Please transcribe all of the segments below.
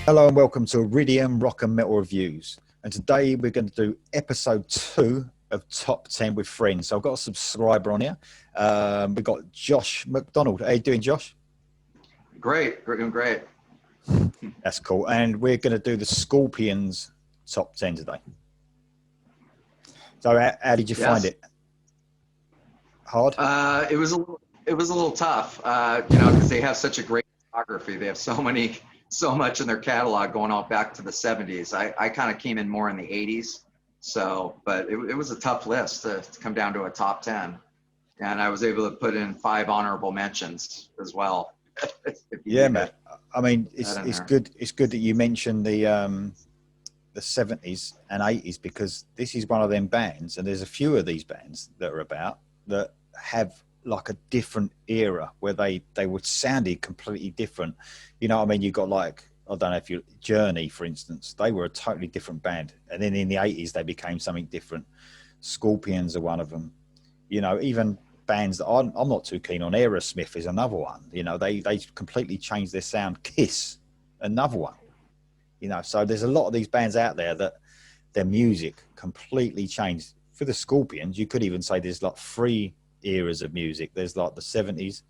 Hello and welcome to Iridium Rock and Metal Reviews. And today we're going to do episode 2 of Top 10 with Friends. So I've got a subscriber on here. We've got Josh McDonald. How you doing, Josh? Great. That's cool. And we're going to do the Scorpions Top 10 today. So how did you find it? Hard? It was a little tough, because they have such a great discography. They have so much in their catalog going all back to the 70s. I kind of came in more in the 80s. But it was a tough list to come down to a top 10. And I was able to put in 5 honorable mentions as well. Yeah, man. I mean, it's good. It's good that you mentioned the 70s and 80s, because this is one of them bands, and there's a few of these bands that are about that have like a different era where they would sounded completely different. You know what I mean? You got like, I don't know if you Journey, for instance, they were a totally different band, and then in the 80s they became something different. Scorpions are one of them. You know, even bands that I'm not too keen on, Aerosmith is another one. You know, they completely changed their sound. Kiss, another one. You know, so there's a lot of these bands out there that their music completely changed. For the Scorpions, you could even say there's like 3 eras of music. There's like the 70s,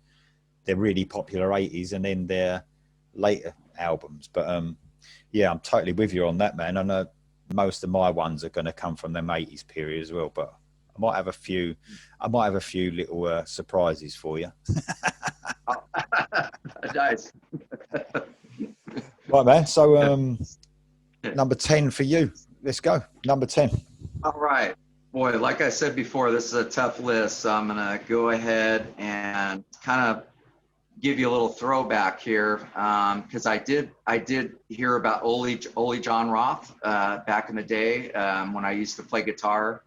their really popular 80s, and then their later albums. But yeah, I'm totally with you on that, man. I know most of my ones are going to come from them 80s period as well, but I might have a few little surprises for you. Nice. Right, man. So number 10 for you. Let's go. Number 10. All right. Boy, like I said before, this is a tough list, so I'm going to go ahead and kind of give you a little throwback here, because I did hear about Ole John Roth back in the day, when I used to play guitar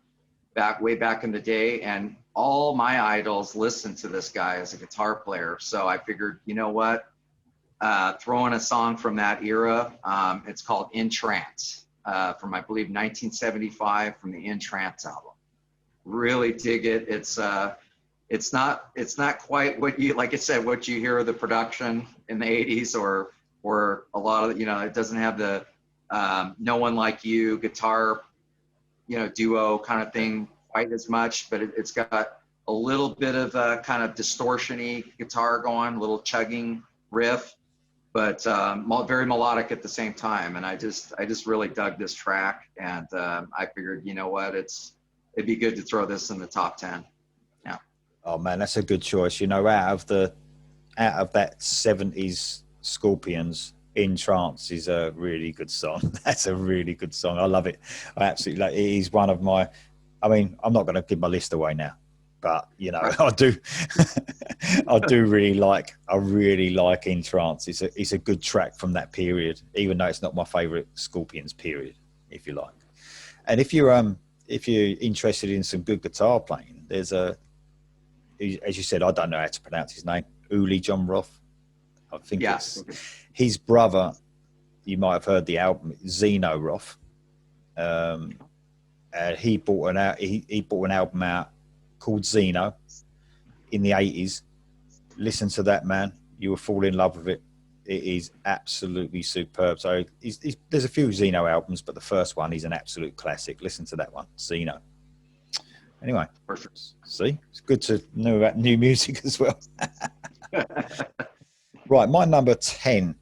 way back in the day, and all my idols listened to this guy as a guitar player. So I figured, you know what, throw in a song from that era. It's called In Trance. From, I believe, 1975, from the In Trance album. Really dig it. It's not quite what you, like I said, what you hear of the production in the 80s, or a lot of, it doesn't have the No One Like You guitar, duo kind of thing quite as much, but it's got a little bit of a kind of distortion-y guitar going, a little chugging riff, but very melodic at the same time. And I just really dug this track, and I figured, you know what, it'd be good to throw this in the top 10. Yeah. Oh man, that's a good choice. You know, out of that 70s Scorpions, In Trance is a really good song. That's a really good song. I love it. I absolutely like it. It is one of my, I mean, I'm not going to give my list away now, but I do I really like In Trance. It's a good track from that period, even though it's not my favorite Scorpions period, if you like. And if you're interested in some good guitar playing, there's as you said, I don't know how to pronounce his name, Ole John Roth. I think it's his brother. You might have heard the album Zeno Roth. He bought an album out called Zeno in the 80s. Listen to that, man. You will fall in love with it. It is absolutely superb. So there's a few Zeno albums, but the first one is an absolute classic. Listen to that one, Zeno. Anyway, perfect. See, it's good to know about new music as well. Right, my number 10.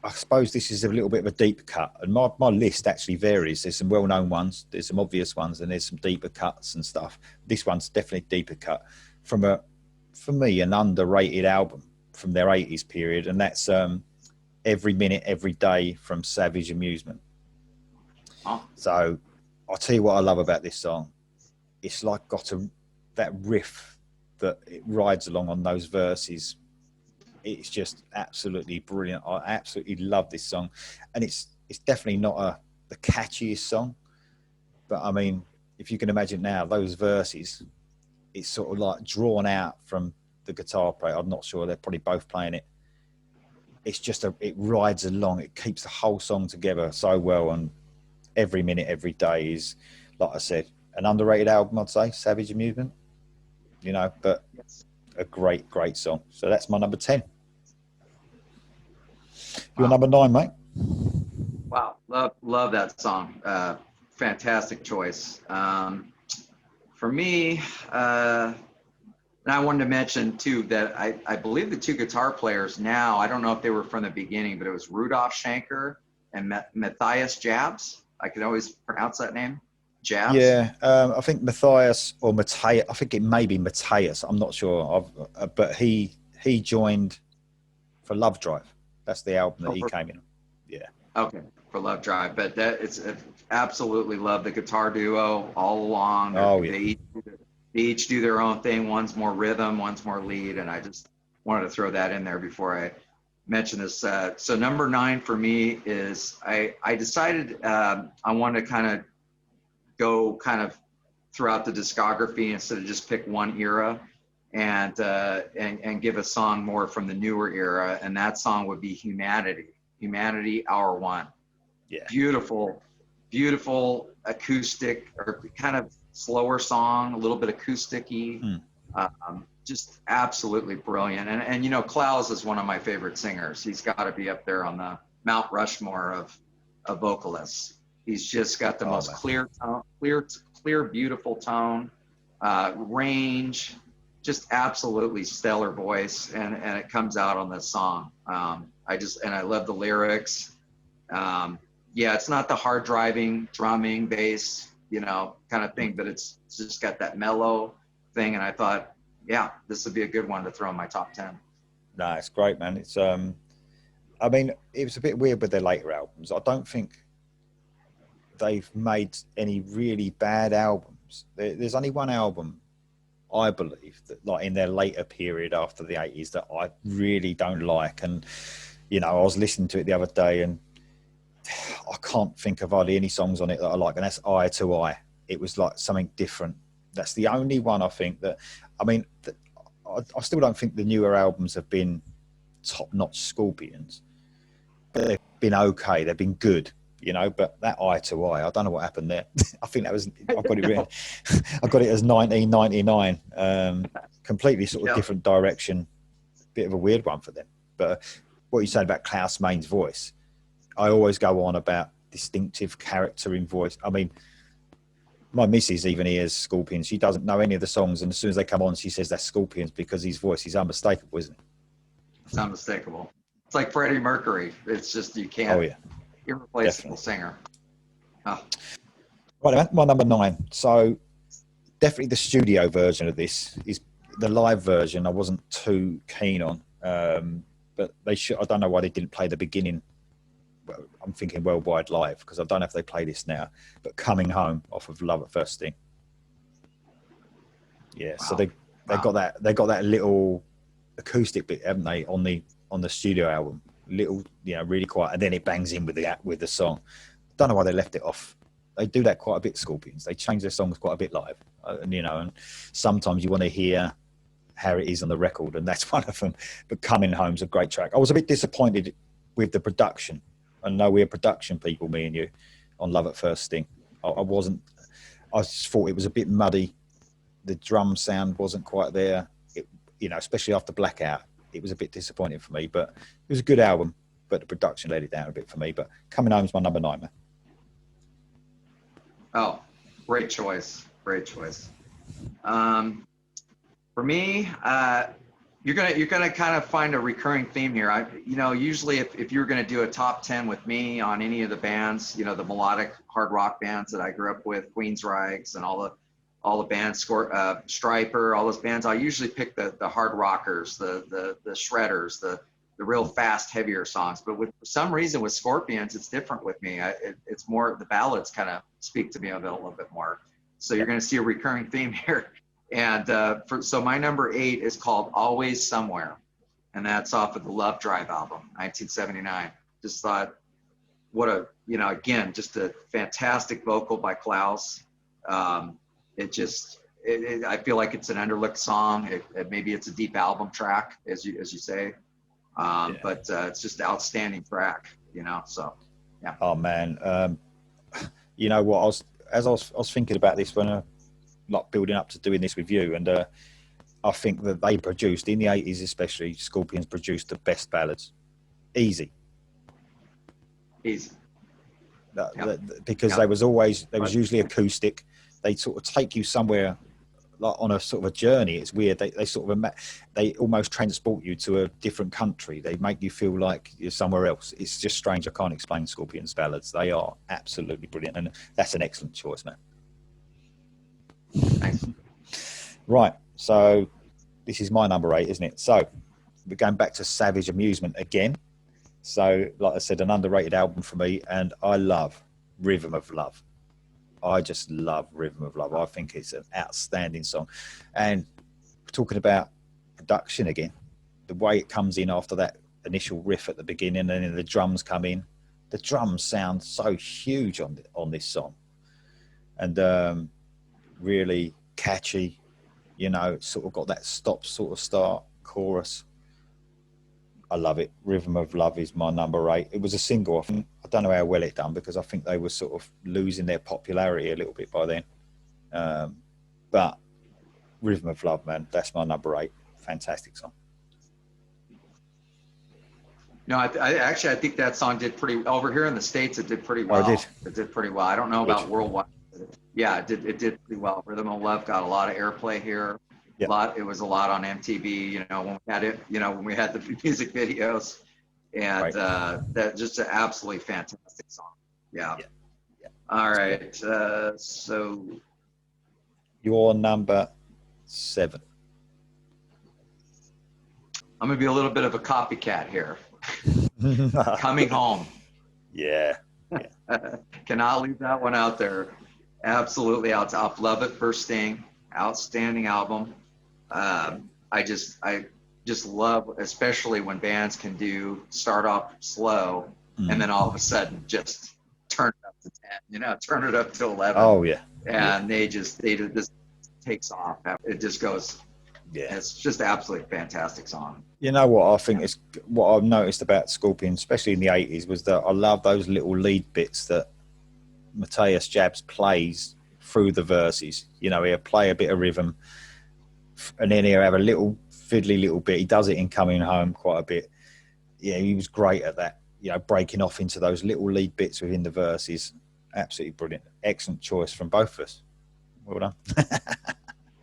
I suppose this is a little bit of a deep cut, and my list actually varies. There's some well-known ones, there's some obvious ones, and there's some deeper cuts and stuff. This one's definitely a deeper cut from for me, an underrated album from their 80s period, and that's Every Minute, Every Day from Savage Amusement. Oh. So I'll tell you what I love about this song. It's like that riff that it rides along on those verses. It's just absolutely brilliant. I absolutely love this song, and it's definitely not the catchiest song, but I mean, if you can imagine now, those verses, it's sort of like drawn out from the guitar player. I'm not sure, they're probably both playing it. It's just it rides along. It keeps the whole song together so well, and Every Minute, Every Day is, like I said, an underrated album, I'd say, Savage Amusement. But a great song. So that's my number 10. Your number 9, mate. Wow, love that song. Fantastic choice. For me, and I wanted to mention too that I believe the two guitar players now, I don't know if they were from the beginning, but it was Rudolph Schenker and Matthias Jabs. I can always pronounce that name, Jabs. Yeah, I think Matthias or Matthias. I think it may be Matthias. I'm not sure. But he joined for Love Drive. That's the album that Oh, he came in. Yeah. okay, for Love Drive, but that it's absolutely love the guitar duo all along. Oh yeah. They each do their own thing. One's more rhythm, one's more lead, and I just wanted to throw that in there before I mention this. So number 9 for me is I decided I wanted to kind of go kind of throughout the discography instead of just pick one era, and give a song more from the newer era, and that song would be Humanity Hour One. Yeah. Beautiful acoustic or kind of slower song, a little bit acoustic-y. Just absolutely brilliant. And you know, Klaus is one of my favorite singers. He's got to be up there on the Mount Rushmore of vocalists. He's just got the most clear tone, clear, beautiful tone, range, just absolutely stellar voice, and it comes out on this song. I love the lyrics. Yeah, it's not the hard driving drumming bass, you know, kind of thing, but it's just got that mellow thing. And I thought, yeah, this would be a good one to throw in my top 10. No, it's great, man. It's I mean, it was a bit weird with their later albums. I don't think they've made any really bad albums. There's only one album, I believe, that like in their later period after the 80s that I really don't like. And you know, I was listening to it the other day, and I can't think of hardly any songs on it that I like, and that's Eye to Eye. It was like something different. That's the only one I think that, I mean, I still don't think the newer albums have been top-notch Scorpions, but they've been okay. They've been good, you know, but that Eye to Eye, I don't know what happened there. I think that was, I've got it written. I got it as 1999, completely sort of different direction, bit of a weird one for them. But what you said about Klaus Main's voice, I always go on about distinctive character in voice. I mean, my missus even hears Scorpions. She doesn't know any of the songs, and as soon as they come on, she says that's Scorpions because his voice is unmistakable, isn't it? It's unmistakable. It's like Freddie Mercury. It's just, you can't, oh yeah, irreplaceable singer. Oh. Right, my number 9. So definitely the studio version of this is the live version. I wasn't too keen on, but they should. I don't know why they didn't play the beginning. I'm thinking Worldwide Live because I don't know if they play this now, but Coming Home off of Love at First Sting. Yeah, wow. So they got that little acoustic bit, haven't they, on the studio album? Little, you know, really quiet, and then it bangs in with the song. Don't know why they left it off. They do that quite a bit, Scorpions. They change their songs quite a bit live, and you know, and sometimes you want to hear how it is on the record, and that's one of them. But Coming Home's a great track. I was a bit disappointed with the production. I know we're production people, me and you, on Love at First Sting. I wasn't. I just thought it was a bit muddy. The drum sound wasn't quite there. It, you know, especially after Blackout, it was a bit disappointing for me. But it was a good album, but the production let it down a bit for me. But Coming Home is my number 9, man. Oh, great choice. Great choice. For me, you're gonna kind of find a recurring theme here. Usually if you were gonna do a top 10 with me on any of the bands, you know, the melodic hard rock bands that I grew up with, Queensryche and all the bands, Stryper, all those bands, I usually pick the hard rockers, the shredders, the real fast, heavier songs. But for some reason with Scorpions, it's different with me. It's more, the ballads kind of speak to me a little bit more. So you're gonna see a recurring theme here. And so my number 8 is called Always Somewhere, and that's off of the Love Drive album, 1979. Just thought, again, just a fantastic vocal by Klaus. I feel like it's an underlooked song. Maybe it's a deep album track, as you say, but it's just an outstanding track, you know. So, yeah. Oh man, you know what? I was thinking about this when like building up to doing this with you, and I think that they produced in the 80s, especially Scorpions produced the best ballads. Easy. He's, yeah, because yeah, there was usually acoustic. They sort of take you somewhere like on a sort of a journey. It's weird. They sort of they almost transport you to a different country. They make you feel like you're somewhere else. It's just strange. I can't explain Scorpions ballads. They are absolutely brilliant, and that's an excellent choice, man. thanks. Right, so this is my number 8, isn't it? So we're going back to Savage Amusement again. So, like I said, an underrated album for me, and I love Rhythm of Love. I just love Rhythm of Love. I think it's an outstanding song. And talking about production again, the way it comes in after that initial riff at the beginning, and then the drums come in. The drums sound so huge on this song, and really catchy. You know, it's sort of got that stop sort of start chorus. I love it. Rhythm of Love is my number 8. It was a single. I don't know how well it done because I think they were sort of losing their popularity a little bit by then. But Rhythm of Love, man, that's my number 8. Fantastic song. No, I think that song did pretty over here in the States. It did pretty well. Oh, it did. It did pretty well. I don't know Good. about worldwide. Yeah, it did pretty well. Rhythm of Love got a lot of airplay here. Yeah. It was a lot on MTV, you know, when we had it, you know, when we had the music videos, and Right. that just an absolutely fantastic song. Yeah. Yeah. All right. So Your number 7. I'm gonna be a little bit of a copycat here. Coming Home. Yeah. Cannot leave that one out there. Absolutely out top. Love It First Sting. Outstanding album. I just love, especially when bands can start off slow and then all of a sudden just turn it up to 10, you know, turn it up to 11. Oh, yeah. And they just takes off. It just goes. Yeah. It's just absolutely fantastic song. You know what I think is what I've noticed about Scorpion, especially in the 80s, was that I love those little lead bits that Matthias Jabs plays through the verses. You know, he'll play a bit of rhythm and then he'll have a little fiddly little bit. He does it in Coming Home quite a bit. Yeah, he was great at that, you know, breaking off into those little lead bits within the verses. Absolutely brilliant. Excellent choice from both of us. Well done.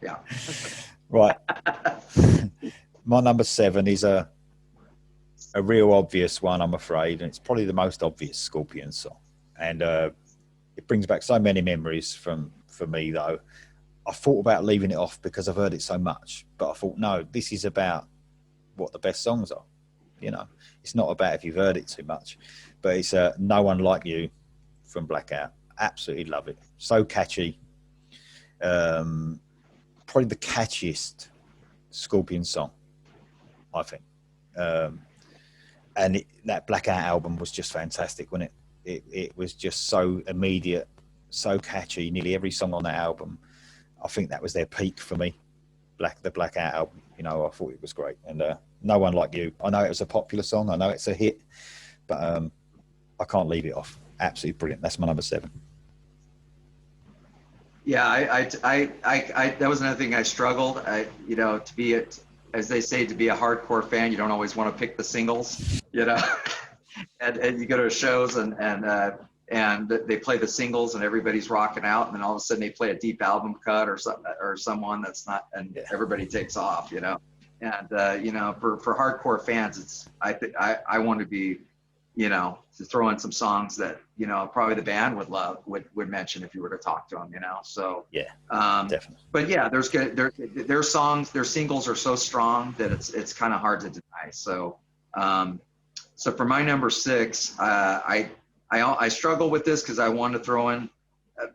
Yeah. Right. My number 7 is a real obvious one, I'm afraid, and it's probably the most obvious Scorpion song. And it brings back so many memories for me, though. I thought about leaving it off because I've heard it so much, but I thought, no, this is about what the best songs are. You know, it's not about if you've heard it too much, but it's No One Like You from Blackout. Absolutely love it. So catchy. Probably the catchiest Scorpion song, I think. And that Blackout album was just fantastic, wasn't it? It was just so immediate, so catchy. Nearly every song on that album, I think that was their peak for me. The Blackout album, you know, I thought it was great. And No One Like You. I know it was a popular song. I know it's a hit, but I can't leave it off. Absolutely brilliant. That's my number 7. Yeah, I that was another thing I struggled. You know, as they say, to be a hardcore fan, you don't always want to pick the singles, you know. and you go to shows and they play the singles and everybody's rocking out, and then all of a sudden they play a deep album cut or someone that's not, and everybody takes off, you know. And you know, for hardcore fans, I want to be, you know, to throw in some songs that, you know, probably the band would mention if you were to talk to them, you know. So yeah, definitely. But yeah, their songs, their singles are so strong that it's kind of hard to deny. So so for my number 6, I struggle with this because I wanted to throw in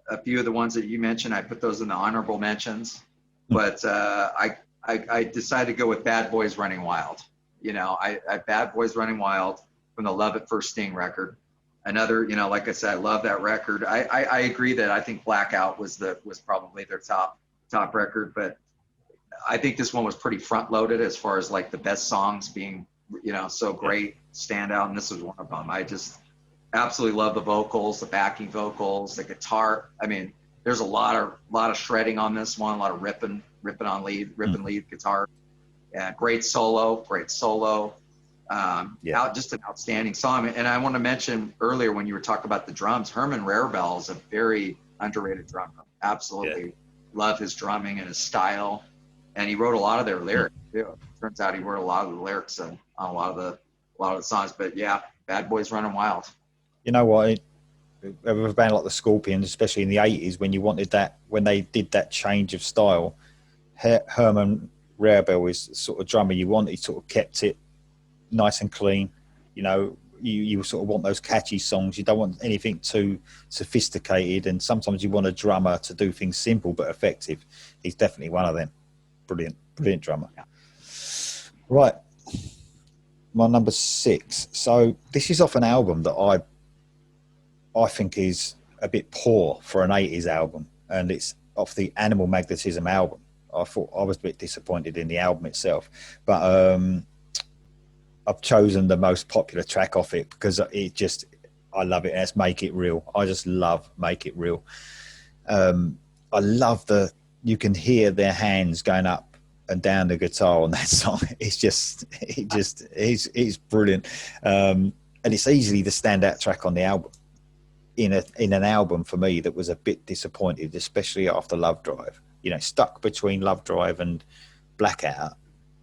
a few of the ones that you mentioned. I put those in the honorable mentions, but I decided to go with Bad Boys Running Wild. You know, I Bad Boys Running Wild from the Love at First Sting record. Another, you know, like I said, I love that record. I agree that I think Blackout was probably their top record, but I think this one was pretty front loaded as far as like the best songs being, you know, so great, stand out, and this was one of them. I just absolutely love the vocals, the backing vocals, the guitar. I mean, there's a lot of shredding on this one, a lot of ripping on lead guitar. Yeah, great solo. Out just an outstanding song. And I want to mention earlier when you were talking about the drums, Herman Rarebell is a very underrated drummer. Absolutely love his drumming and his style. And he wrote a lot of their lyrics too. Turns out he wrote a lot of the lyrics on a lot of the songs. But yeah, Bad Boys Running Wild. You know what? With a band like the Scorpions, especially in the 80s, when you wanted that, when they did that change of style, Herman Rarebell is the sort of drummer you want. He sort of kept it nice and clean. You know, you sort of want those catchy songs. You don't want anything too sophisticated. And sometimes you want a drummer to do things simple but effective. He's definitely one of them. Brilliant drummer. Yeah. Right. My number 6. So this is off an album that I think is a bit poor for an 80s album, and it's off the Animal Magnetism album. I thought I was a bit disappointed in the album itself, but I've chosen the most popular track off it because I love it. And it's Make It Real. I just love Make It Real. I love you can hear their hands going up and down the guitar on that song. It's brilliant. And it's easily the standout track on the album. In an album for me that was a bit disappointed, especially after Love Drive. You know, stuck between Love Drive and Blackout.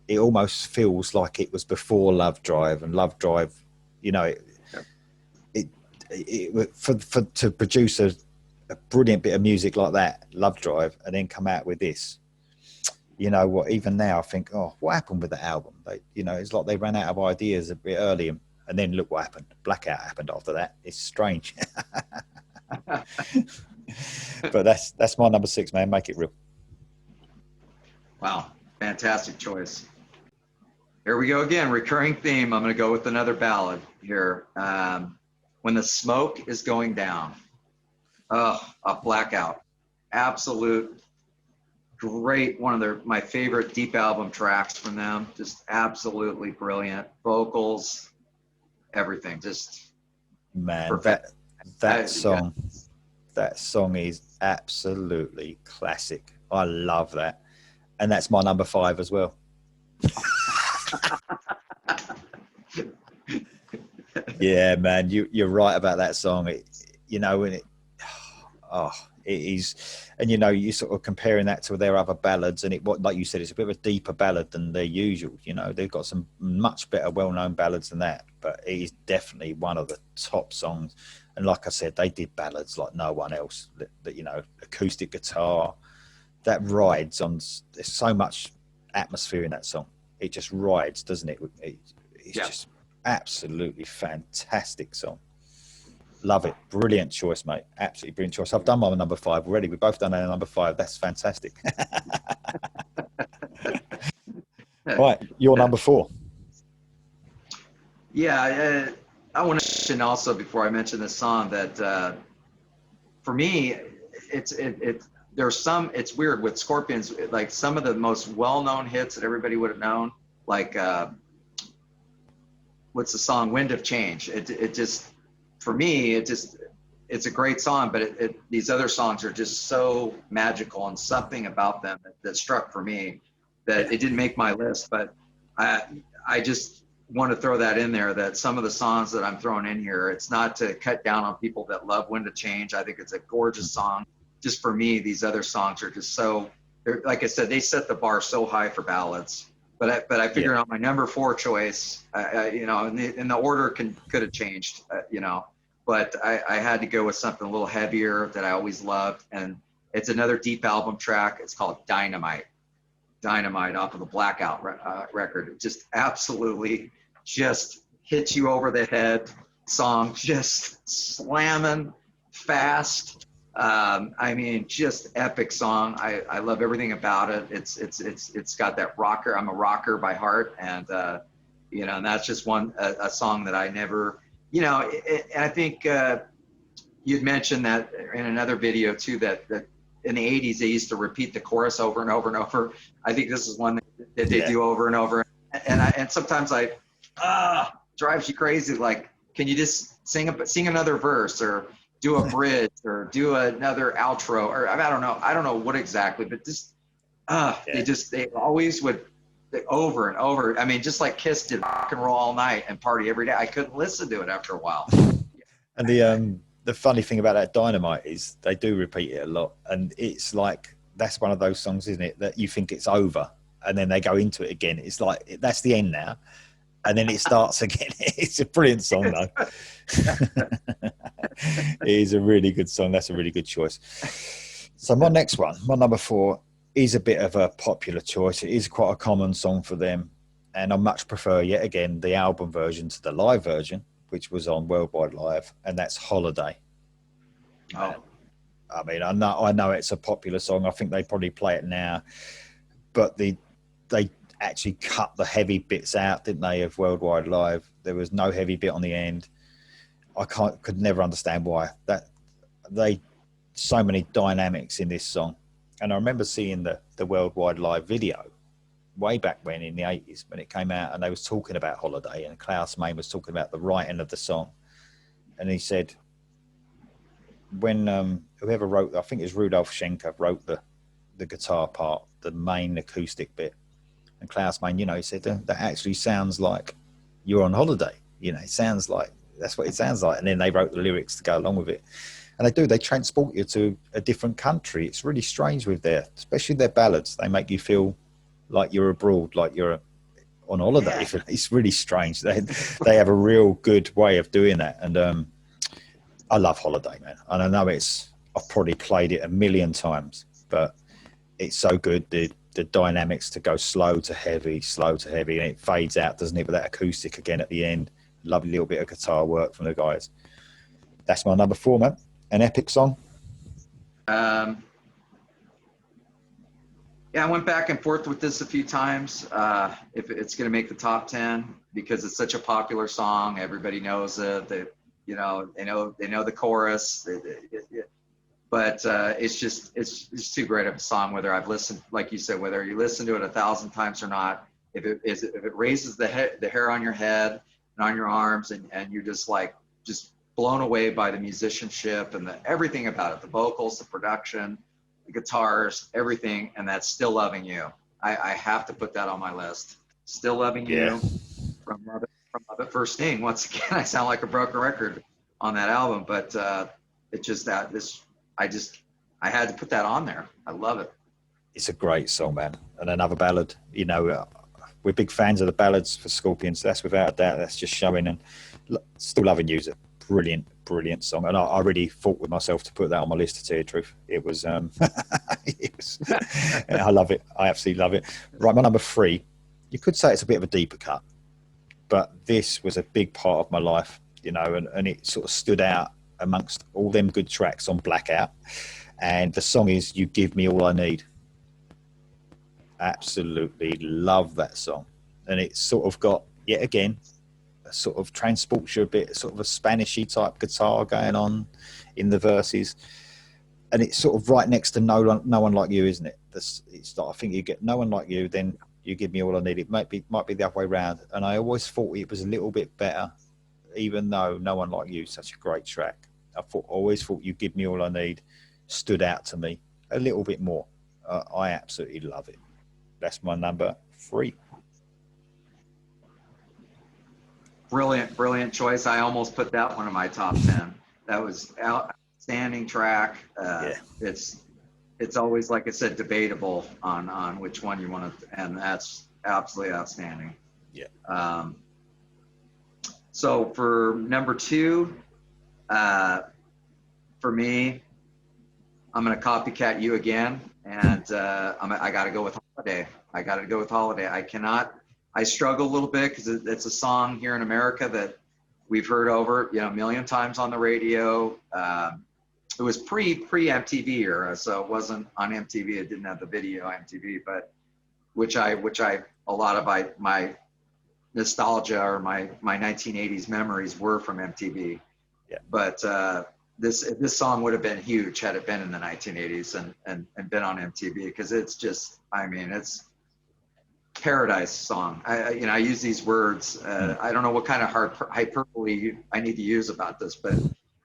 It almost feels like it was before Love Drive, and Love Drive, you know, to produce a brilliant bit of music like that, Love Drive, and then come out with this. You know what? Even now, I think, oh, what happened with the album? It's like they ran out of ideas a bit early, and then look what happened. Blackout happened after that. It's strange. But that's my number 6, man. Make It Real. Wow, fantastic choice. Here we go again, recurring theme. I'm going to go with another ballad here. When the Smoke is Going Down. A Blackout. Absolute great, one of my favorite deep album tracks from them. Just absolutely brilliant. Vocals, everything. Just man, perfect. that song is absolutely classic. I love that. And that's my number 5 as well. Yeah, man, you're right about that song. It is, and you're sort of comparing that to their other ballads, and like you said, it's a bit of a deeper ballad than their usual. You know, they've got some much better, well-known ballads than that, but it is definitely one of the top songs. And like I said, they did ballads like no one else. That acoustic guitar, that rides on. There's so much atmosphere in that song. It just rides, doesn't it? It's just absolutely fantastic song. Love it. Brilliant choice, mate. Absolutely brilliant choice. I've done my number 5 already. We've both done our number 5. That's fantastic. Right, your number 4. Yeah, I want to mention also before I mention this song that for me, it's weird with Scorpions. Like some of the most well-known hits that everybody would have known, like what's the song Wind of Change? It just, for me, it's a great song, but these other songs are just so magical, and something about them that struck for me that it didn't make my list. But I just want to throw that in there, that some of the songs that I'm throwing in here, it's not to cut down on people that love Wind of Change. I think it's a gorgeous song. Just for me, these other songs are just so, like I said, they set the bar so high for ballads. But I figured out my number 4 choice, and the order could have changed, but I had to go with something a little heavier that I always loved. And it's another deep album track. It's called Dynamite off of the Blackout record. It just absolutely just hits you over the head song, just slamming fast. Just epic song. I love everything about it. It's got that rocker. I'm a rocker by heart, and and that's just a song that I never, and I think you'd mentioned that in another video too, that in the 80s they used to repeat the chorus over and over and over. I think this is one that they do over and over, and sometimes drives you crazy. Like, can you just sing another verse, or do a bridge, or do another outro, or I don't know what exactly, but just they always would over and over. I mean, just like Kiss did rock and roll all night and party every day. I couldn't listen to it after a while. And the funny thing about that Dynamite is they do repeat it a lot, and it's like that's one of those songs, isn't it, that you think it's over, and then they go into it again. It's like that's the end now, and then it starts again. It's a brilliant song, though. It is a really good song. That's a really good choice. So my next one, my number 4, is a bit of a popular choice. It is quite a common song for them, and I much prefer, yet again, the album version to the live version, which was on Worldwide Live, and that's Holiday. Oh, I mean, I know it's a popular song. I think they probably play it now, but they actually cut the heavy bits out, didn't they, of Worldwide Live? There was no heavy bit on the end. Could never understand why. So many dynamics in this song. And I remember seeing the Worldwide Live video way back when in the 80s when it came out, and they was talking about Holiday, and Klaus Meine was talking about the writing of the song. And he said, when whoever wrote, I think it was Rudolf Schenker, wrote the guitar part, the main acoustic bit. And Klaus Meine, he said, that actually sounds like you're on holiday. It sounds like, that's what it sounds like. And then they wrote the lyrics to go along with it. And they transport you to a different country. It's really strange with especially their ballads. They make you feel like you're abroad, like you're on holiday. Yeah. It's really strange. They have a real good way of doing that. And I love Holiday, man. And I know I've probably played it a million times, but it's so good. The dynamics to go slow to heavy, and it fades out, doesn't it, with that acoustic again at the end. Lovely little bit of guitar work from the guys. That's my number 4, man. An epic song. Yeah, I went back and forth with this a few times. If it's going to make the top 10, because it's such a popular song, everybody knows it. They know the chorus. But it's too great of a song. Whether I've listened, like you said, whether you listen to it 1,000 times or not, if it raises the hair on your head and on your arms, and you're just blown away by the musicianship and everything about it, the vocals, the production, the guitars, everything, and that's Still Loving You. I have to put that on my list. Still Loving You from Love It First Sting. Once again, I sound like a broken record on that album, but I had to put that on there. I love it. It's a great song, man. And another ballad. We're big fans of the ballads for Scorpions. That's without a doubt. That's just showing. And Still Loving You is a brilliant, brilliant song. And I really fought with myself to put that on my list, to tell you the truth. It was, I love it. I absolutely love it. Right, my number 3. You could say it's a bit of a deeper cut, but this was a big part of my life, and it sort of stood out amongst all them good tracks on Blackout. And the song is You Give Me All I Need. Absolutely love that song. And it's sort of got, yet again, a sort of transports you a bit, sort of a Spanishy type guitar going on in the verses. And it's sort of right next to No One Like You, isn't it? It's like, I think you get No One Like You, then You Give Me All I Need. It might be the other way around. And I always thought it was a little bit better, even though No One Like You is such a great track. Always thought You Give Me All I Need stood out to me a little bit more. I absolutely love it. That's my number 3. Brilliant choice. I almost put that one in my top 10. That was outstanding track. It's always, like I said, debatable on which one you want to, and that's absolutely outstanding. Yeah. So for number 2, for me, I'm going to copycat you again, and I got to go with Holiday. I struggle a little bit because it's a song here in America that we've heard over, a million times on the radio. It was pre MTV era, so it wasn't on MTV. It didn't have the video on MTV, but which a lot of my nostalgia or my 1980s memories were from MTV. Yeah. But this song would have been huge had it been in the 1980s and been on MTV, because it's just, it's paradise song. I use these words. I don't know what kind of hyperbole I need to use about this, but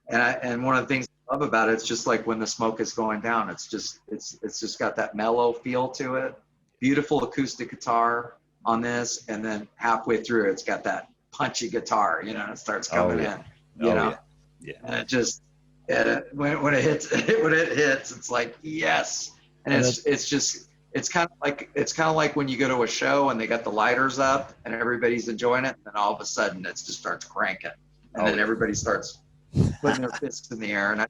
and one of the things I love about it, it's just like When the Smoke Is Going Down. It's just got that mellow feel to it. Beautiful acoustic guitar, on this, and then halfway through it's got that punchy guitar, you know, it starts coming in, you Oh know, yeah. Yeah. and it just when it hits when it hits, it's like yes, and And it's just it's kind of like when you go to a show and they got the lighters up and everybody's enjoying it, and then all of a sudden it just starts cranking, and then everybody starts putting their fists in the air, and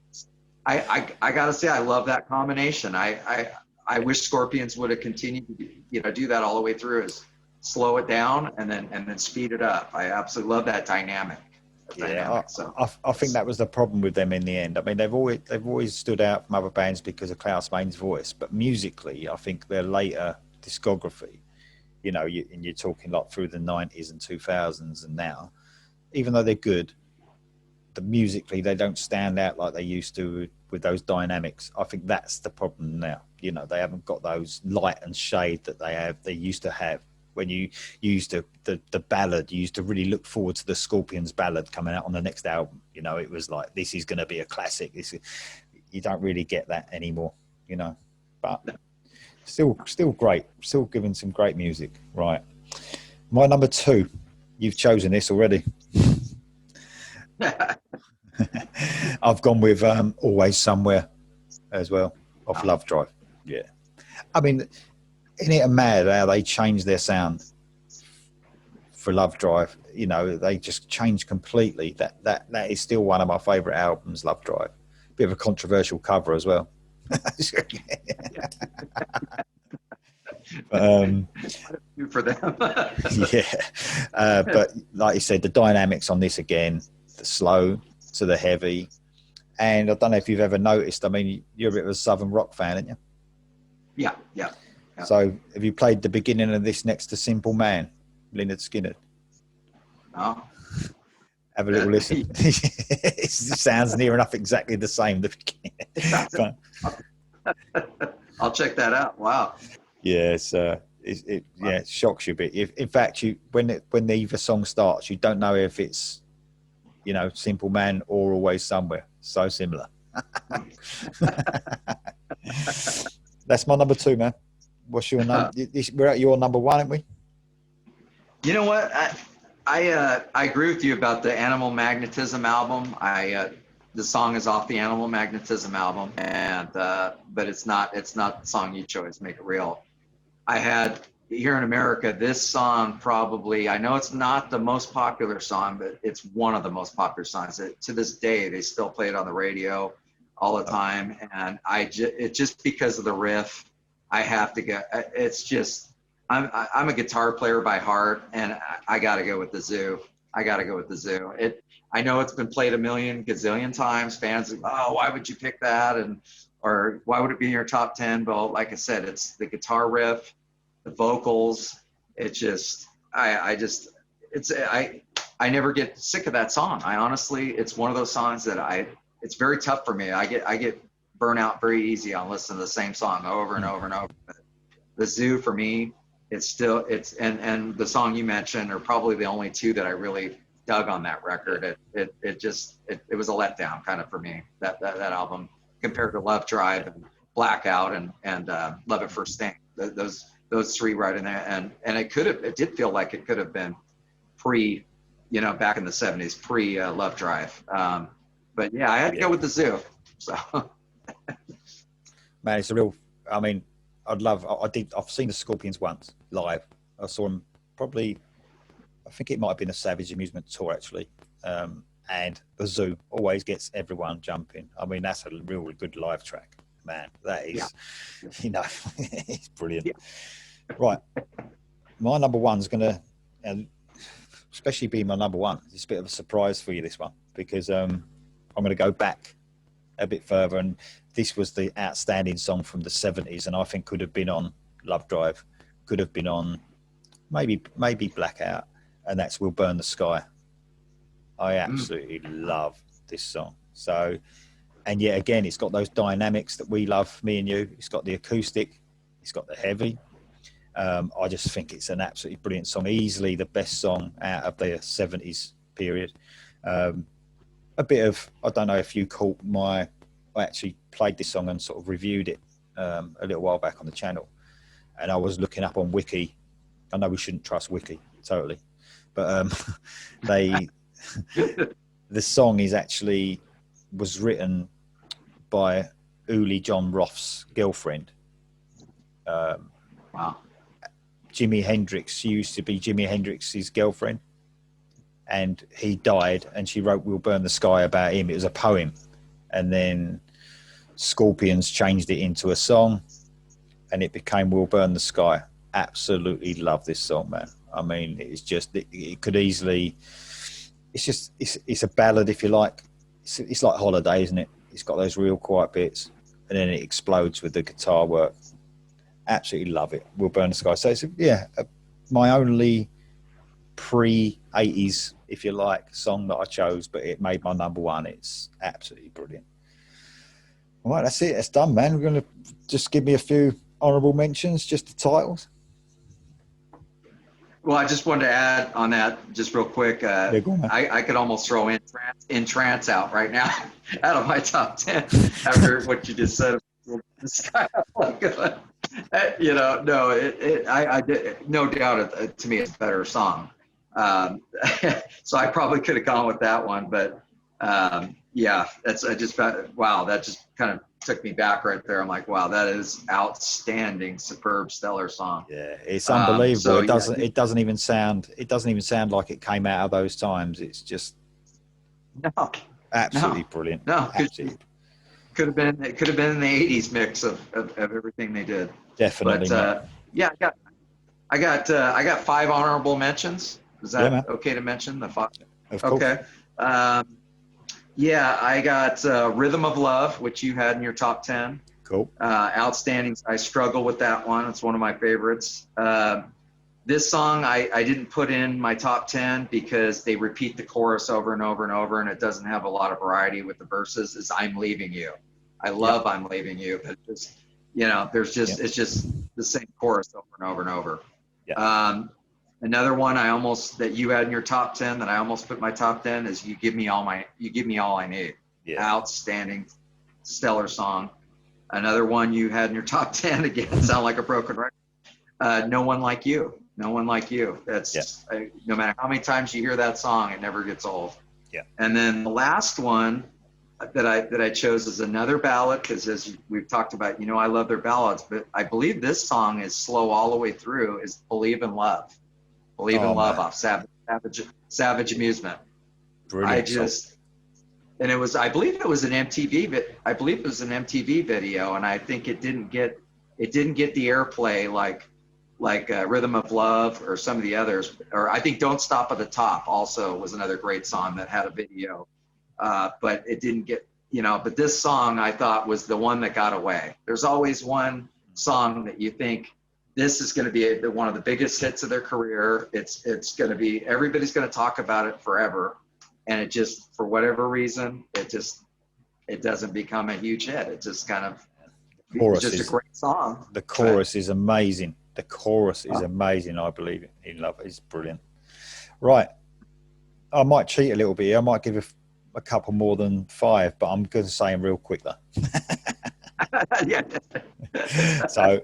I gotta say I love that combination. I wish Scorpions would have continued to you know do that all the way through, is slow it down and then speed it up. I absolutely love that dynamic. Yeah, So I think that was the problem with them in the end. I mean, they've always stood out from other bands because of Klaus Main's voice, but musically, I think their later discography, you know, and you're talking like through the 90s and 2000s and now, even though they're good, musically they don't stand out like they used to with those dynamics. I think that's the problem now. You know, they haven't got those light and shade that they used to have. When you used to the ballad, you used to really look forward to the Scorpions ballad coming out on the next album. You know, it was like, this is going to be a classic. You don't really get that anymore, you know, but still great, still giving some great music. Right, my number 2, you've chosen this already. I've gone with Always Somewhere as well, off Love Drive. Yeah, I mean, isn't it mad how they changed their sound for Love Drive? You know, they just changed completely. That is still one of my favourite albums, Love Drive. Bit of a controversial cover as well. for them. Yeah, but like you said, the dynamics on this again, the slow to the heavy, and I don't know if you've ever noticed. I mean, you're a bit of a Southern rock fan, aren't you? Yeah. So, have you played the beginning of this next to Simple Man, Lynyrd Skynyrd? No. Have a little listen. It sounds near enough exactly the same. The beginning. I'll check that out. Wow. Yeah, it shocks you a bit. In fact, when either song starts, you don't know if it's, you know, Simple Man or Always Somewhere. So similar. That's my number 2, man. What's your number? We're at your number 1, aren't we? You know what? I agree with you about the Animal Magnetism album. The song is off the Animal Magnetism album, and but it's not the song you chose, Make It Real. I had here in America this song probably. I know it's not the most popular song, but it's one of the most popular songs. To this day, they still play it on the radio all the time, and it's just because of the riff. I have to go. It's just. I'm a guitar player by heart, and I got to go with the Zoo. I know it's been played a million gazillion times. Fans, oh, why would you pick that? Or why would it be in your top 10? But like I said, it's the guitar riff, the vocals. It's just, I never get sick of that song. It's one of those songs that it's very tough for me. I get burnout very easy on listening to the same song over and over and over. But the Zoo for me, and the song you mentioned are probably the only 2 that I really dug on that record. It was a letdown kind of for me, that album, compared to Love Drive and Blackout and Love at First Sting. Those 3 right in there, and it did feel like it could have been pre, you know, back in the 70s, pre Love Drive. But yeah, I had to go with the Zoo. So man, it's a real. I mean, I've seen the Scorpions once live. I saw them probably, I think it might have been a Savage Amusement tour actually. And the Zoo always gets everyone jumping. I mean, that's a really good live track, man. That is, you know, it's brilliant. Yeah. Right. My number 1's going to, especially be my number 1. It's a bit of a surprise for you, this one, because I'm going to go back a bit further, and this was the outstanding song from the 70s, and I think could have been on Love Drive, could have been on maybe Blackout, and that's We'll Burn the Sky. I absolutely love this song. So, and yet again, it's got those dynamics that we love, me and you. It's got the acoustic, it's got the heavy. I just think it's an absolutely brilliant song, easily the best song out of the 70s period. A bit of, I don't know if you caught I actually played this song and sort of reviewed it a little while back on the channel, and I was looking up on Wiki I know we shouldn't trust Wiki totally, but they the song was written by Uli John Roth's girlfriend. Wow. Jimi Hendrix. She used to be Jimi Hendrix's girlfriend, and he died, and she wrote "We'll Burn the Sky" about him. It was a poem, and then Scorpions changed it into a song, and it became "We'll Burn the Sky." Absolutely love this song, man. I mean, it's just it could easily. It's a ballad, if you like. It's like Holiday, isn't it? It's got those real quiet bits, and then it explodes with the guitar work. Absolutely love it. We'll Burn the Sky. So it's my only pre-80s, if you like, song that I chose, but it made my number one. It's absolutely brilliant. All right, that's it. It's done, man. We're going to just give me a few honourable mentions, just the titles. Well, I just wanted to add on that just real quick. Yeah, go on, man. I could almost throw in trance out right now out of my top 10 after what you just said. This guy, you know, no, I did, no doubt. To me, it's a better song. So I probably could have gone with that one, but yeah, wow, that just kind of took me back right there. I'm like, wow, that is outstanding, superb, stellar song. Yeah, it's unbelievable. So, it doesn't even sound like it came out of those times. It's just absolutely brilliant. No, absolutely. It could have been in the 80s mix of everything they did. Definitely. But yeah, I got 5 honorable mentions. Is that okay to mention the 5? Of course. Okay. Yeah, I got Rhythm of Love, which you had in your top 10. Cool. Outstanding. I struggle with that one. It's one of my favorites. This song I didn't put in my top 10 because they repeat the chorus over and over and over, and it doesn't have a lot of variety with the verses. Is I'm Leaving You. I love I'm Leaving You, but just, you know, it's just the same chorus over and over and over. Yeah. Another one that you had in your top 10 that I almost put in my top 10 is You Give Me All I Need. Yeah. Outstanding, stellar song. Another one you had in your top 10, again, sound like a broken record. No One Like You. No One Like You. That's no matter how many times you hear that song, it never gets old. Yeah. And then the last one that I chose is another ballad, because as we've talked about, you know, I love their ballads, but I believe this song is slow all the way through, is Believe in Love. Believe in Love off Savage Amusement. Brilliant. And it was, I believe it was an MTV video, and I think it didn't get the airplay like Rhythm of Love or some of the others, or I think Don't Stop at the Top also was another great song that had a video, but it didn't get, you know, but this song I thought was the one that got away. There's always one song that you think, this is going to be one of the biggest hits of their career. It's going to be, everybody's going to talk about it forever. And it just, for whatever reason, it doesn't become a huge hit. It just kind of, it's just a great song. The chorus is amazing. The chorus is amazing. I Believe in Love. It's brilliant. Right. I might cheat a little bit here. I might give a couple more than 5, but I'm going to say them real quick though. Yeah. So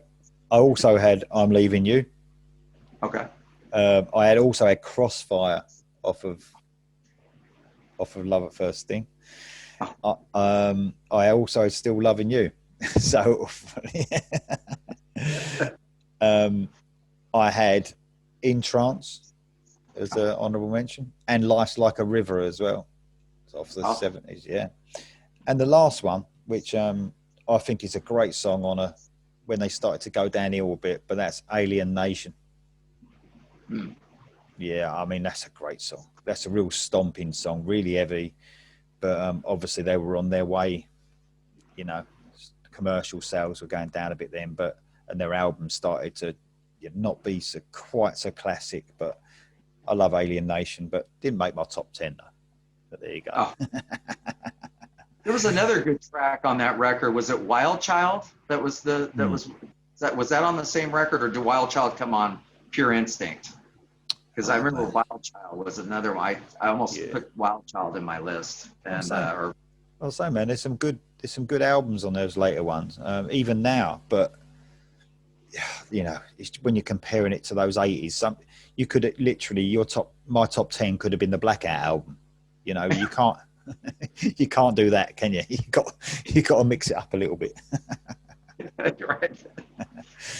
I also had I'm Leaving You. Okay. I had also had Crossfire off of Love at First Sting. I also had Still Loving You. So I had In Trance as an honourable mention, and Life's Like a River as well. It's off the 70s, yeah. And the last one, which I think is a great song when they started to go downhill a bit, but that's Alien Nation. Yeah, I mean, that's a great song. That's a real stomping song, really heavy, but obviously they were on their way, you know, commercial sales were going down a bit then, and their album started to not be quite so classic, but I love Alien Nation, but didn't make my top 10 though. But there you go. Oh. There was another good track on that record. Was it Wild Child? Was that on the same record, or did Wild Child come on Pure Instinct? Because I remember Wild Child was another one. I almost put Wild Child in my list. And I'll say, man, there's some good albums on those later ones, even now. But you know, when you're comparing it to those 80s, you could literally, my top 10 could have been the Blackout album. You know, you can't, you can't do that, can you? You got to mix it up a little bit. Right.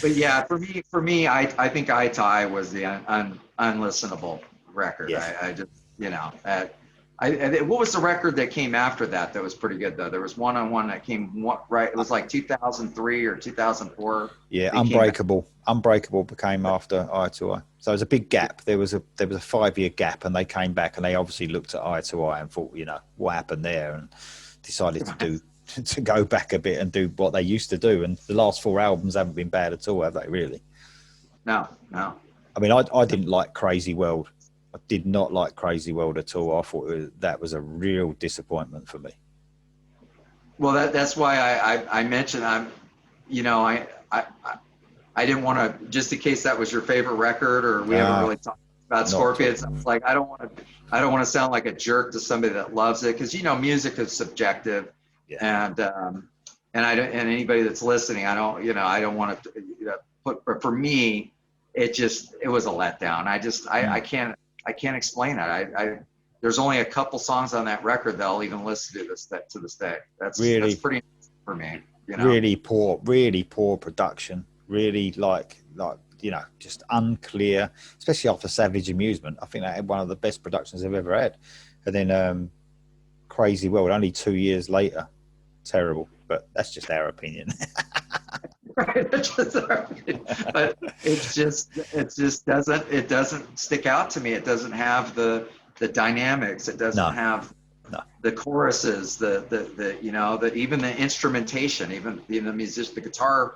But yeah, for me, I think Eye to Eye was the unlistenable record. Yeah. I just, you know, what was the record that came after that was pretty good though? There was one that came right. It was like 2003 or 2004. Yeah, Unbreakable became after Eye to Eye. So there was a big gap. There was a 5-year gap, and they came back, and they obviously looked at Eye to Eye and thought, you know, what happened there, and decided to go back a bit and do what they used to do. And the last 4 albums haven't been bad at all, have they? Really? No. I mean, I didn't like Crazy World. I did not like Crazy World at all. I thought that was a real disappointment for me. Well, that's why I mentioned I didn't want to, just in case that was your favorite record or we haven't really talked about Scorpions. I was like, I don't want to sound like a jerk to somebody that loves it, because music is subjective, and anybody that's listening, I don't want to put. But for me, it was a letdown. I can't explain it. There's only a couple songs on that record that I'll even listen to this day. That's pretty for me. Really poor production. Really like just unclear, especially after Savage Amusement. I think that had one of the best productions I've ever had. And then Crazy World, only 2 years later, terrible. But that's just our opinion. Right, that's just our opinion. But it doesn't stick out to me. It doesn't have the dynamics. It doesn't have the choruses, even the instrumentation, even the musician, the guitar,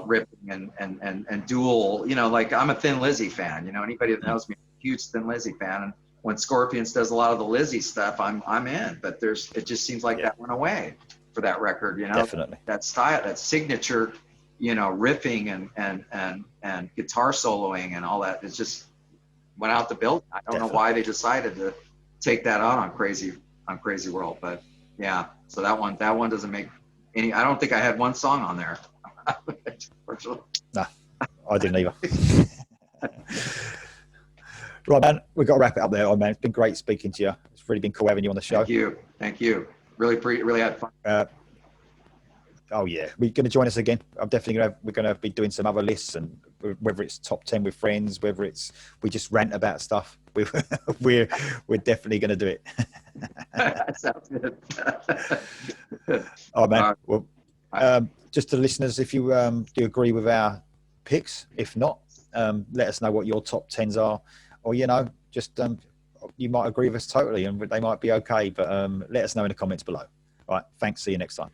ripping and dual, like I'm a Thin Lizzy fan, anybody that knows me, huge Thin Lizzy fan. And when Scorpions does a lot of the Lizzy stuff, I'm in, but it just seems like that went away for that record, Definitely. That style, that signature, riffing and guitar soloing and all that. It just went out the building. I don't know why they decided to take that on Crazy World, but yeah. So that one doesn't make any. I don't think I had one song on there. No, I didn't either. Right, man, we've got to wrap it up there. Man, it's been great speaking to you. It's really been cool having you on the show. Thank you. Really had fun. Oh yeah, we're going to join us again. We're going to be doing some other lists, and whether it's top 10 with friends, whether it's we just rant about stuff, we're definitely going to do it. That sounds good. All right, man. Well, just to listeners, if you do agree with our picks, if not, let us know what your top 10s are, or just you might agree with us totally, and they might be okay. But let us know in the comments below. All right, thanks. See you next time.